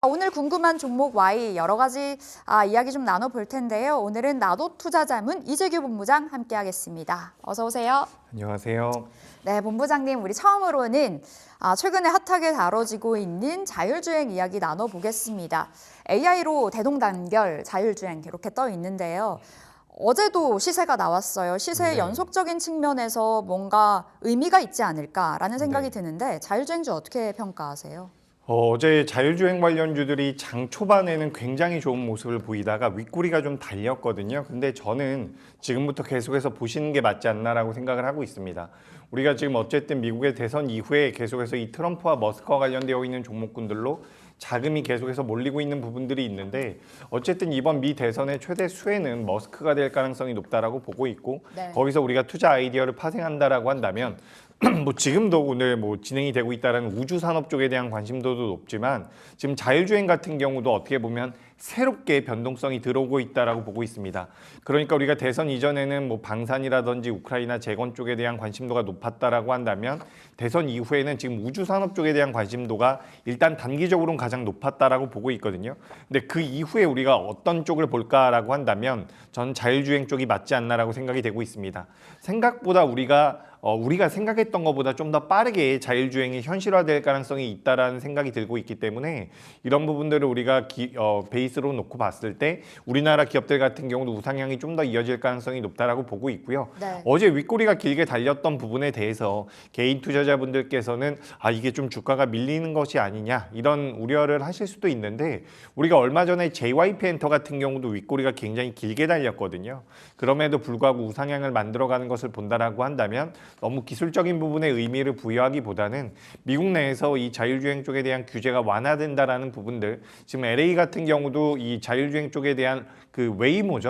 오늘 궁금한 종목 Y 여러 가지 이야기 좀 나눠볼 텐데요. 오늘은 나도투자자문 이재규 본부장 함께하겠습니다. 어서 오세요. 안녕하세요. 네, 본부장님, 우리 처음으로는 최근에 핫하게 다뤄지고 있는 자율주행 이야기 나눠보겠습니다. AI로 대동단결 자율주행 이렇게 떠 있는데요. 어제도 시세가 나왔어요. 시세의 연속적인 측면에서 뭔가 의미가 있지 않을까라는 생각이 드는데 자율주행주 어떻게 평가하세요? 어제 자율주행 관련주들이 장 초반에는 굉장히 좋은 모습을 보이다가 윗꼬리가 좀 달렸거든요. 근데 저는 지금부터 계속해서 보시는 게 맞지 않나라고 생각을 하고 있습니다. 우리가 지금 어쨌든 미국의 대선 이후에 계속해서 이 트럼프와 머스크와 관련되어 있는 종목군들로 자금이 계속해서 몰리고 있는 부분들이 있는데 어쨌든 이번 미 대선의 최대 수혜는 머스크가 될 가능성이 높다라고 보고 있고 거기서 우리가 투자 아이디어를 파생한다라고 한다면 뭐 지금도 오늘 뭐 진행이 되고 있다는 우주 산업 쪽에 대한 관심도도 높지만 지금 자율주행 같은 경우도 어떻게 보면 새롭게 변동성이 들어오고 있다라고 보고 있습니다. 그러니까 우리가 대선 이전에는 뭐 방산이라든지 우크라이나 재건 쪽에 대한 관심도가 높았다라고 한다면 대선 이후에는 지금 우주 산업 쪽에 대한 관심도가 일단 단기적으로는 가장 높았다라고 보고 있거든요. 근데 그 이후에 우리가 어떤 쪽을 볼까라고 한다면 저는 자율주행 쪽이 맞지 않나라고 생각이 되고 있습니다. 생각보다 우리가 생각했던 것보다 좀 더 빠르게 자율주행이 현실화될 가능성이 있다라는 생각이 들고 있기 때문에 이런 부분들을 우리가 베이스로 놓고 봤을 때 우리나라 기업들 같은 경우도 우상향이 좀 더 이어질 가능성이 높다라고 보고 있고요. 어제 윗꼬리가 길게 달렸던 부분에 대해서 개인 투자자분들께서는 이게 좀 주가가 밀리는 것이 아니냐 이런 우려를 하실 수도 있는데 우리가 얼마 전에 JYP 엔터 같은 경우도 윗꼬리가 굉장히 길게 달렸거든요. 그럼에도 불구하고 우상향을 만들어가는 것을 본다라고 한다면 너무 기술적인 부분에 의미를 부여하기보다는 미국 내에서 이 자율주행 쪽에 대한 규제가 완화된다라는 부분들, 지금 LA 같은 경우도 이 자율주행 쪽에 대한 그 웨이모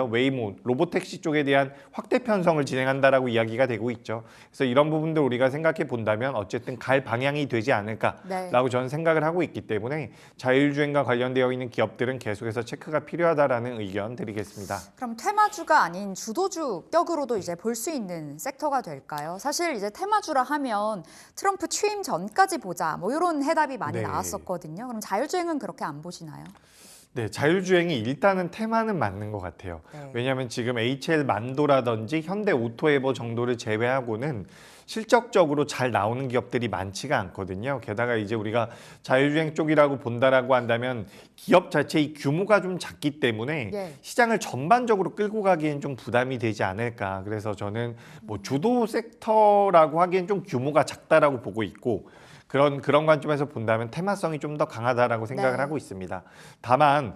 로보택시 쪽에 대한 확대 편성을 진행한다라고 이야기가 되고 있죠. 그래서 이런 부분들 우리가 생각해 본다면 어쨌든 갈 방향이 되지 않을까라고 저는 생각을 하고 있기 때문에 자율주행과 관련되어 있는 기업들은 계속해서 체크가 필요하다라는 의견 드리겠습니다. 그럼 테마주가 아닌 주도주 격으로도 이제 볼 수 있는 섹터가 될까요? 사실 이제 테마주라 하면 트럼프 취임 전까지 보자 뭐 이런 해답이 많이 나왔었거든요. 그럼 자율주행은 그렇게 안 보시나요? 네, 자율주행이 일단은 테마는 맞는 것 같아요. 왜냐하면 지금 HL 만도라든지 현대 오토에버 정도를 제외하고는 실적적으로 잘 나오는 기업들이 많지가 않거든요. 게다가 이제 우리가 자율주행 쪽이라고 본다라고 한다면 기업 자체의 규모가 좀 작기 때문에 시장을 전반적으로 끌고 가기엔 좀 부담이 되지 않을까. 그래서 저는 뭐 주도 섹터라고 하기엔 좀 규모가 작다라고 보고 있고 그런 관점에서 본다면 테마성이 좀 더 강하다라고 생각을 하고 있습니다. 다만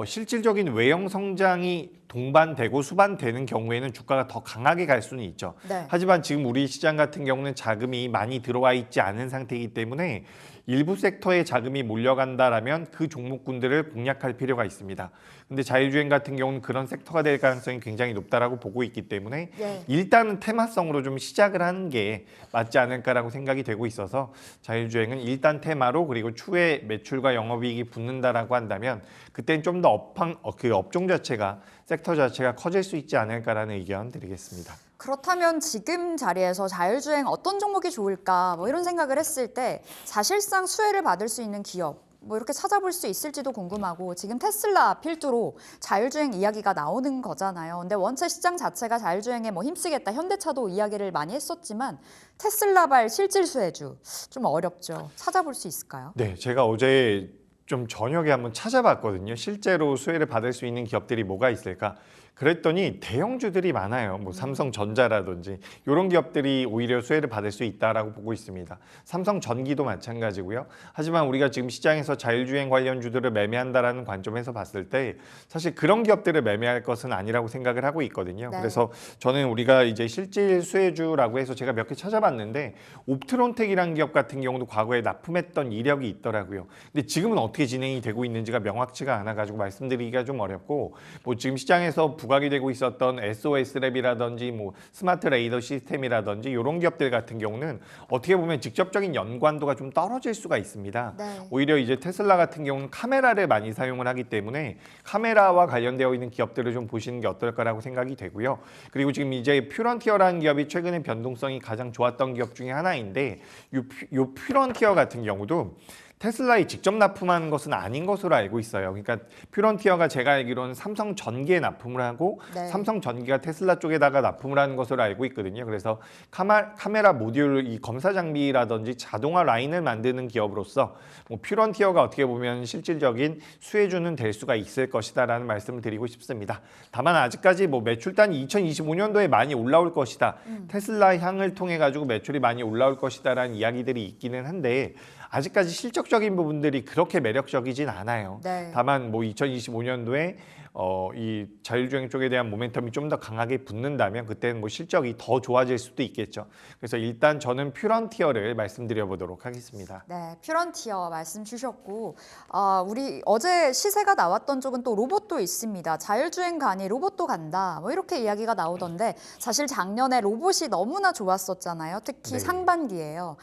실질적인 외형 성장이 동반되고 수반되는 경우에는 주가가 더 강하게 갈 수는 있죠. 하지만 지금 우리 시장 같은 경우는 자금이 많이 들어와 있지 않은 상태이기 때문에 일부 섹터에 자금이 몰려간다라면 그 종목군들을 공략할 필요가 있습니다. 근데 자율주행 같은 경우는 그런 섹터가 될 가능성이 굉장히 높다라고 보고 있기 때문에 일단은 테마성으로 좀 시작을 하는 게 맞지 않을까라고 생각이 되고 있어서 자율주행은 일단 테마로 그리고 추후에 매출과 영업이익이 붙는다라고 한다면 그때는 좀 더 그 업종 자체가 섹터 자체가 커질 수 있지 않을까라는 의견 드리겠습니다. 그렇다면 지금 자리에서 자율주행 어떤 종목이 좋을까 뭐 이런 생각을 했을 때 사실상 수혜를 받을 수 있는 기업 뭐 이렇게 찾아볼 수 있을지도 궁금하고 지금 테슬라 필두로 자율주행 이야기가 나오는 거잖아요. 근데 원체 시장 자체가 자율주행에 뭐 힘쓰겠다 현대차도 이야기를 많이 했었지만 테슬라발 실질 수혜주 좀 어렵죠. 찾아볼 수 있을까요? 네, 제가 어제 좀 저녁에 한번 찾아봤거든요. 실제로 수혜를 받을 수 있는 기업들이 뭐가 있을까? 그랬더니 대형주들이 많아요. 뭐 삼성전자라든지 이런 기업들이 오히려 수혜를 받을 수 있다라고 보고 있습니다. 삼성전기도 마찬가지고요. 하지만 우리가 지금 시장에서 자율주행 관련주들을 매매한다라는 관점에서 봤을 때 사실 그런 기업들을 매매할 것은 아니라고 생각을 하고 있거든요. 그래서 저는 우리가 이제 실질 수혜주라고 해서 제가 몇 개 찾아봤는데 옵트론텍이라는 기업 같은 경우도 과거에 납품했던 이력이 있더라고요. 근데 지금은 어떻게 진행이 되고 있는지가 명확치가 않아가지고 말씀드리기가 좀 어렵고 뭐 지금 시장에서 부각이 되고 있었던 SOS랩이라든지 뭐 스마트 레이더 시스템이라든지 이런 기업들 같은 경우는 어떻게 보면 직접적인 연관도가 좀 떨어질 수가 있습니다. 오히려 이제 테슬라 같은 경우는 카메라를 많이 사용을 하기 때문에 카메라와 관련되어 있는 기업들을 좀 보시는 게 어떨까라고 생각이 되고요. 그리고 지금 이제 퓨런티어라는 기업이 최근에 변동성이 가장 좋았던 기업 중에 하나인데 이 퓨런티어 같은 경우도 테슬라에 직접 납품하는 것은 아닌 것으로 알고 있어요. 그러니까 퓨런티어가 제가 알기로는 삼성 전기에 납품을 하고 네. 삼성 전기가 테슬라 쪽에다가 납품을 하는 것으로 알고 있거든요. 그래서 카메라 모듈, 이 검사 장비라든지 자동화 라인을 만드는 기업으로서 뭐 퓨런티어가 어떻게 보면 실질적인 수혜주는 될 수가 있을 것이다라는 말씀을 드리고 싶습니다. 다만 아직까지 뭐 매출단이 2025년도에 많이 올라올 것이다. 테슬라 향을 통해 가지고 매출이 많이 올라올 것이다라는 이야기들이 있기는 한데 아직까지 실적적인 부분들이 그렇게 매력적이진 않아요. 네. 다만 뭐 2025년도에 이 자율주행 쪽에 대한 모멘텀이 좀 더 강하게 붙는다면 그때는 뭐 실적이 더 좋아질 수도 있겠죠. 그래서 일단 저는 퓨런티어를 말씀드려 보도록 하겠습니다. 네, 퓨런티어 말씀 주셨고, 우리 어제 시세가 나왔던 쪽은 또 로봇도 있습니다. 자율주행 가니 로봇도 간다. 뭐 이렇게 이야기가 나오던데 사실 작년에 로봇이 너무나 좋았었잖아요. 특히 네. 상반기에요.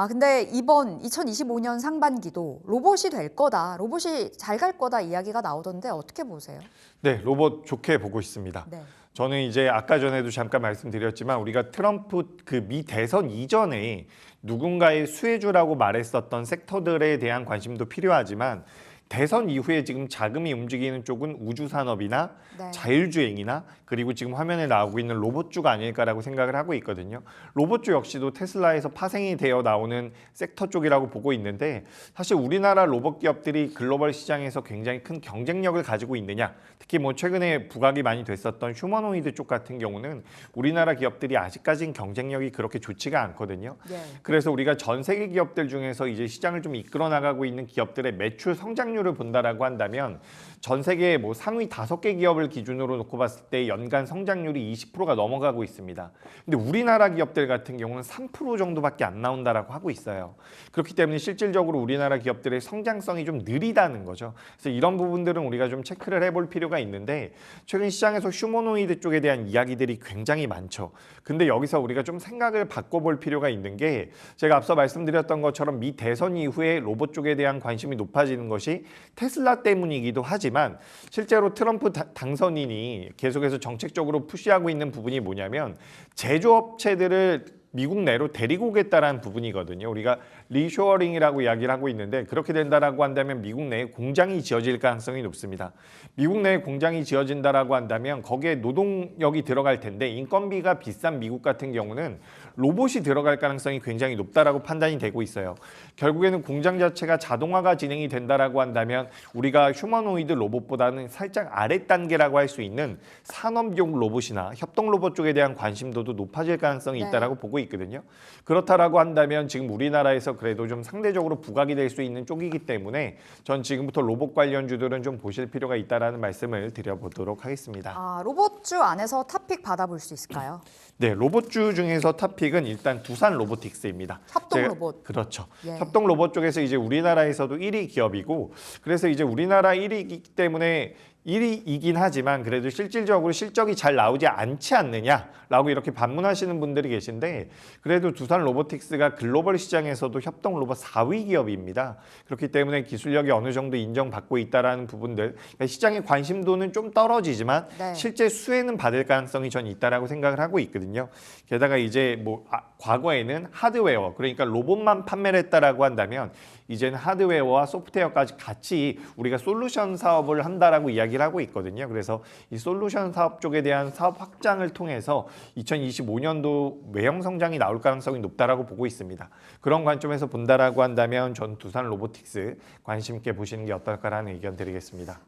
근데 이번 2025년 상반기도 로봇이 될 거다, 로봇이 잘 갈 거다 이야기가 나오던데 어떻게 보세요? 네, 로봇 좋게 보고 있습니다. 네. 저는 이제 아까 전에도 잠깐 말씀드렸지만 우리가 트럼프 그 미 대선 이전에 누군가의 수혜주라고 말했었던 섹터들에 대한 관심도 필요하지만 대선 이후에 지금 자금이 움직이는 쪽은 우주 산업이나 네. 자율주행이나 그리고 지금 화면에 나오고 있는 로봇주가 아닐까라고 생각을 하고 있거든요. 로봇주 역시도 테슬라에서 파생이 되어 나오는 섹터 쪽이라고 보고 있는데 사실 우리나라 로봇 기업들이 글로벌 시장에서 굉장히 큰 경쟁력을 가지고 있느냐, 특히 뭐 최근에 부각이 많이 됐었던 휴머노이드 쪽 같은 경우는 우리나라 기업들이 아직까지는 경쟁력이 그렇게 좋지가 않거든요. 예. 그래서 우리가 전 세계 기업들 중에서 이제 시장을 좀 이끌어 나가고 있는 기업들의 매출 성장률을 본다라고 한다면 전 세계 뭐 상위 5개 기업을 기준으로 놓고 봤을 때 연간 성장률이 20%가 넘어가고 있습니다. 근데 우리나라 기업들 같은 경우는 3% 정도밖에 안 나온다라고 하고 있어요. 그렇기 때문에 실질적으로 우리나라 기업들의 성장성이 좀 느리다는 거죠. 그래서 이런 부분들은 우리가 좀 체크를 해볼 필요가 있는데 최근 시장에서 휴머노이드 쪽에 대한 이야기들이 굉장히 많죠. 근데 여기서 우리가 좀 생각을 바꿔볼 필요가 있는 게 제가 앞서 말씀드렸던 것처럼 미 대선 이후에 로봇 쪽에 대한 관심이 높아지는 것이 테슬라 때문이기도 하지만 실제로 트럼프 당선인이 계속해서 정책적으로 푸시하고 있는 부분이 뭐냐면 제조업체들을 미국 내로 데리고 오겠다라는 부분이거든요. 우리가 리쇼어링이라고 이야기를 하고 있는데 그렇게 된다라고 한다면 미국 내에 공장이 지어질 가능성이 높습니다. 미국 내에 공장이 지어진다라고 한다면 거기에 노동력이 들어갈 텐데 인건비가 비싼 미국 같은 경우는 로봇이 들어갈 가능성이 굉장히 높다라고 판단이 되고 있어요. 결국에는 공장 자체가 자동화가 진행이 된다라고 한다면 우리가 휴머노이드 로봇보다는 살짝 아래 단계라고 할 수 있는 산업용 로봇이나 협동 로봇 쪽에 대한 관심도도 높아질 가능성이 있다라고 보고 있거든요. 그렇다라고 한다면 지금 우리나라에서 그래도 좀 상대적으로 부각이 될 수 있는 쪽이기 때문에 전 지금부터 로봇 관련주들은 좀 보실 필요가 있다라는 말씀을 드려보도록 하겠습니다. 로봇주 안에서 탑픽 받아볼 수 있을까요? 네, 로봇주 중에서 탑픽은 일단 두산 로보틱스입니다. 협동 로봇. 그렇죠. 예. 협동 로봇 쪽에서 이제 우리나라에서도 1위 기업이고 그래서 이제 우리나라 1위이기 때문에 1위이긴 하지만 그래도 실질적으로 실적이 잘 나오지 않지 않느냐라고 이렇게 반문하시는 분들이 계신데 그래도 두산 로보틱스가 글로벌 시장에서도 협동 로봇 4위 기업입니다. 그렇기 때문에 기술력이 어느 정도 인정받고 있다라는 부분들, 그러니까 시장의 관심도는 좀 떨어지지만 네. 실제 수혜는 받을 가능성이 전 있다라고 생각을 하고 있거든요. 게다가 이제 뭐 과거에는 하드웨어, 그러니까 로봇만 판매를 했다라고 한다면 이제는 하드웨어와 소프트웨어까지 같이 우리가 솔루션 사업을 한다라고 이야기를 하고 있거든요. 그래서 이 솔루션 사업 쪽에 대한 사업 확장을 통해서 2025년도 외형 성장이 나올 가능성이 높다라고 보고 있습니다. 그런 관점에서 본다라고 한다면 전 두산 로보틱스 관심 있게 보시는 게 어떨까라는 의견 드리겠습니다.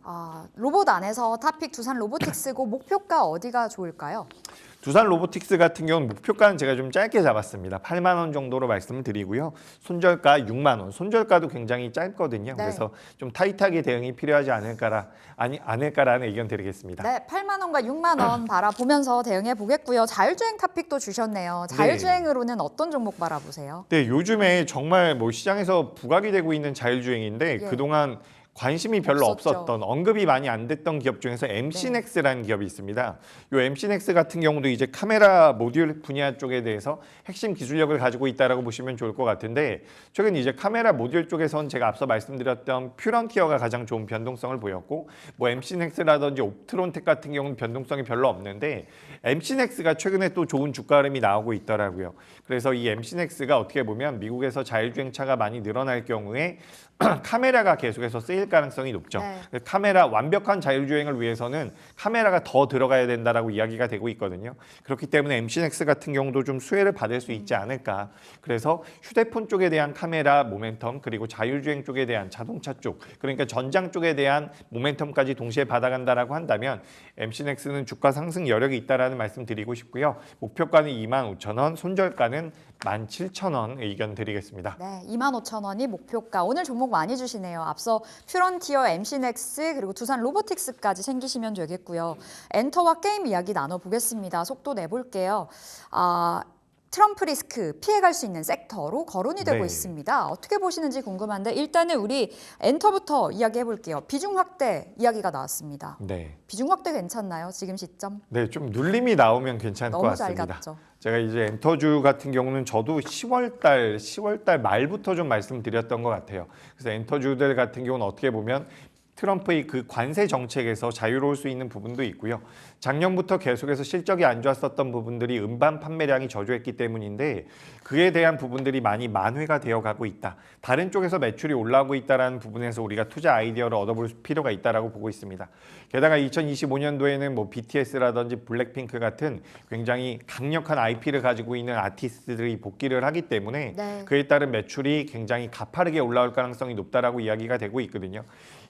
로봇 안에서 탑픽 두산 로보틱스고 목표가 어디가 좋을까요? 두산 로보틱스 같은 경우는 목표가는 제가 좀 짧게 잡았습니다. 8만 원 정도로 말씀을 드리고요. 손절가 6만 원. 손절가도 굉장히 짧거든요. 네. 그래서 좀 타이트하게 대응이 필요하지 않을까라는 의견 드리겠습니다. 네, 8만 원과 6만 원 바라보면서 대응해 보겠고요. 자율주행 탑픽도 주셨네요. 자율주행으로는 어떤 종목 바라보세요? 네, 요즘에 정말 뭐 시장에서 부각이 되고 있는 자율주행인데 예. 그동안 관심이 별로 없었죠. 없었던 언급이 많이 안 됐던 기업 중에서 MC넥스라는 기업이 있습니다. 이 MC넥스 같은 경우도 이제 카메라 모듈 분야 쪽에 대해서 핵심 기술력을 가지고 있다라고 보시면 좋을 것 같은데 최근 이제 카메라 모듈 쪽에선 제가 앞서 말씀드렸던 퓨런티어가 가장 좋은 변동성을 보였고 뭐 MC넥스라든지 옵트론텍 같은 경우는 변동성이 별로 없는데 MC넥스가 최근에 또 좋은 주가 흐름이 나오고 있더라고요. 그래서 이 MC넥스가 어떻게 보면 미국에서 자율주행차가 많이 늘어날 경우에 카메라가 계속해서 쓰일 가능성이 높죠. 네. 카메라 완벽한 자율주행을 위해서는 카메라가 더 들어가야 된다라고 이야기가 되고 있거든요. 그렇기 때문에 MC넥스 같은 경우도 좀 수혜를 받을 수 있지 않을까. 그래서 휴대폰 쪽에 대한 카메라 모멘텀 그리고 자율주행 쪽에 대한 자동차 쪽 그러니까 전장 쪽에 대한 모멘텀까지 동시에 받아간다라고 한다면 MC넥스는 주가 상승 여력이 있다라는 말씀 드리고 싶고요. 목표가는 25,000원, 손절가는 17,000원 의견 드리겠습니다. 네, 25,000원이 목표가. 오늘 종목 많이 주시네요. 앞서 퓨런티어, MC넥스 그리고 두산 로보틱스까지 챙기시면 되겠고요. 엔터와 게임 이야기 나눠보겠습니다. 속도 내볼게요. 트럼프 리스크 피해갈 수 있는 섹터로 거론이 되고 네. 있습니다. 어떻게 보시는지 궁금한데 일단은 우리 엔터부터 이야기해 볼게요. 비중 확대 이야기가 나왔습니다. 네. 비중 확대 괜찮나요? 지금 시점? 네, 좀 눌림이 나오면 괜찮을 것 너무 잘 같습니다. 갔죠. 제가 이제 엔터주 같은 경우는 저도 10월 달 말부터 좀 말씀드렸던 것 같아요. 그래서 엔터주들 같은 경우는 어떻게 보면 트럼프의 그 관세 정책에서 자유로울 수 있는 부분도 있고요. 작년부터 계속해서 실적이 안 좋았었던 부분들이 음반 판매량이 저조했기 때문인데 그에 대한 부분들이 많이 만회가 되어가고 있다. 다른 쪽에서 매출이 올라오고 있다는 부분에서 우리가 투자 아이디어를 얻어볼 필요가 있다라고 보고 있습니다. 게다가 2025년도에는 뭐 BTS라든지 블랙핑크 같은 굉장히 강력한 IP를 가지고 있는 아티스트들이 복귀를 하기 때문에 네. 그에 따른 매출이 굉장히 가파르게 올라올 가능성이 높다라고 이야기가 되고 있거든요.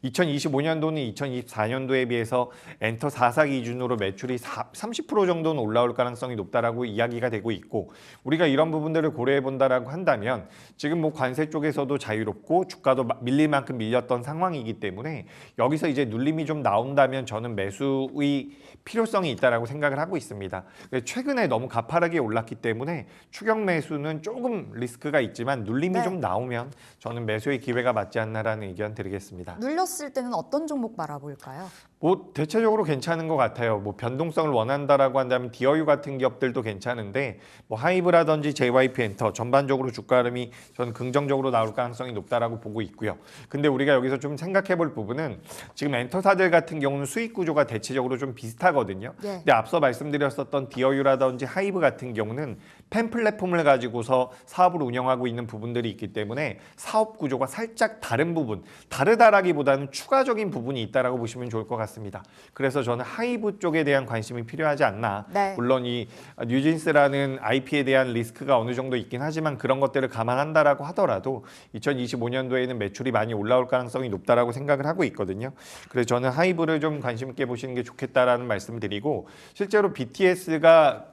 2025년도는 2024년도에 비해서 엔터 4사 기준으로 매출이 30% 정도는 올라올 가능성이 높다라고 이야기가 되고 있고 우리가 이런 부분들을 고려해 본다라고 한다면 지금 뭐 관세 쪽에서도 자유롭고 주가도 밀릴 만큼 밀렸던 상황이기 때문에 여기서 이제 눌림이 좀 나온다면 저는 매수의 필요성이 있다라고 생각을 하고 있습니다. 최근에 너무 가파르게 올랐기 때문에 추격 매수는 조금 리스크가 있지만 눌림이 네. 좀 나오면 저는 매수의 기회가 맞지 않나라는 의견 드리겠습니다. 눌렸을 때는 어떤 종목 바라볼까요? 뭐 대체적으로 괜찮은 것 같아요. 뭐 변동성을 원한다라고 한다면 디어유 같은 기업들도 괜찮은데 뭐 하이브라든지 JYP 엔터 전반적으로 주가 흐름이 저는 긍정적으로 나올 가능성이 높다라고 보고 있고요. 근데 우리가 여기서 좀 생각해 볼 부분은 지금 엔터사들 같은 경우는 수익 구조가 대체적으로 좀 비슷하거든요. 예. 근데 앞서 말씀드렸었던 디어유라든지 하이브 같은 경우는 펜 플랫폼을 가지고서 사업을 운영하고 있는 부분들이 있기 때문에 사업 구조가 살짝 다른 부분, 다르다라기보다는 추가적인 부분이 있다라고 보시면 좋을 것 같습니다. 그래서 저는 하이브 쪽에 대한 관심이 필요하지 않나. 네. 물론 이 뉴진스라는 IP에 대한 리스크가 어느 정도 있긴 하지만 그런 것들을 감안한다라고 하더라도 2025년도에는 매출이 많이 올라올 가능성이 높다라고 생각을 하고 있거든요. 그래서 저는 하이브를 좀 관심 있게 보시는 게 좋겠다라는 말씀을 드리고 실제로 BTS가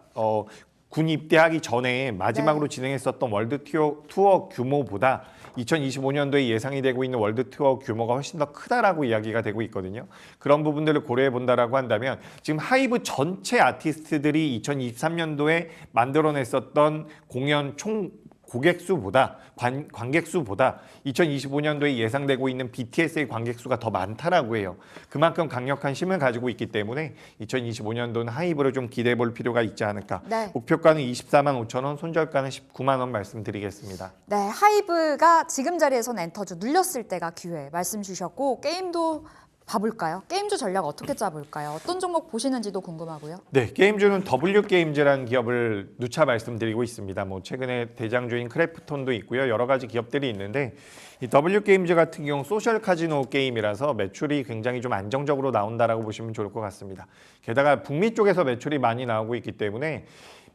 군 입대하기 전에 마지막으로 진행했었던 월드 투어 규모보다 2025년도에 예상이 되고 있는 월드 투어 규모가 훨씬 더 크다라고 이야기가 되고 있거든요. 그런 부분들을 고려해 본다라고 한다면 지금 하이브 전체 아티스트들이 2023년도에 만들어냈었던 공연 총 고객 수보다 관객 수보다 2025년도에 예상되고 있는 BTS의 관객 수가 더 많다라고 해요. 그만큼 강력한 힘을 가지고 있기 때문에 2025년도는 하이브를 좀 기대해 볼 필요가 있지 않을까. 네. 목표가는 24만 5천 원, 손절가는 19만 원 말씀드리겠습니다. 네, 하이브가 지금 자리에서는 엔터주 눌렸을 때가 기회 말씀 주셨고 게임도 봐볼까요? 게임주 전략 어떻게 짜볼까요? 어떤 종목 보시는지도 궁금하고요. 네, 게임주는 W게임즈라는 기업을 누차 말씀드리고 있습니다. 뭐 최근에 대장주인 크래프톤도 있고요. 여러 가지 기업들이 있는데 이 W게임즈 같은 경우 소셜 카지노 게임이라서 매출이 굉장히 좀 안정적으로 나온다라고 보시면 좋을 것 같습니다. 게다가 북미 쪽에서 매출이 많이 나오고 있기 때문에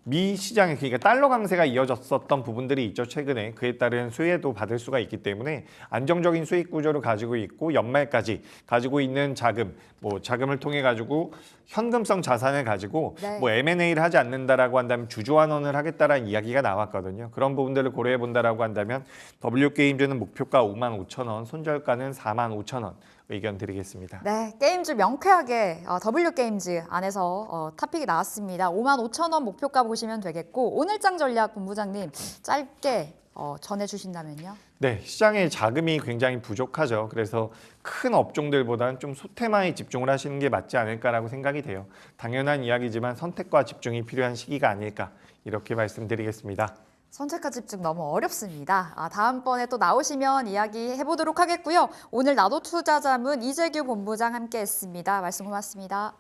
미 시장에 그러니까 달러 강세가 이어졌었던 부분들이 있죠. 최근에 그에 따른 수혜도 받을 수가 있기 때문에 안정적인 수익 구조를 가지고 있고 연말까지 가지고 있는 자금, 뭐 자금을 통해 가지고 현금성 자산을 가지고 네. 뭐 M&A를 하지 않는다라고 한다면 주주환원을 하겠다라는 이야기가 나왔거든요. 그런 부분들을 고려해 본다라고 한다면 W게임즈는 목표가 55,000원, 손절가는 45,000원 의견 드리겠습니다. 네, 게임즈 명쾌하게 W게임즈 안에서 토픽이 나왔습니다. 55,000원 목표가 보시면 되겠고 오늘장 전략 본부장님 짧게 전해주신다면요? 네, 시장에 자금이 굉장히 부족하죠. 그래서 큰 업종들보다는 좀 소테마에 집중을 하시는 게 맞지 않을까라고 생각이 돼요. 당연한 이야기지만 선택과 집중이 필요한 시기가 아닐까 이렇게 말씀드리겠습니다. 선택과 집중 너무 어렵습니다. 다음번에 또 나오시면 이야기 해보도록 하겠고요. 오늘 나도 투자자문 이재규 본부장 함께했습니다. 말씀 고맙습니다.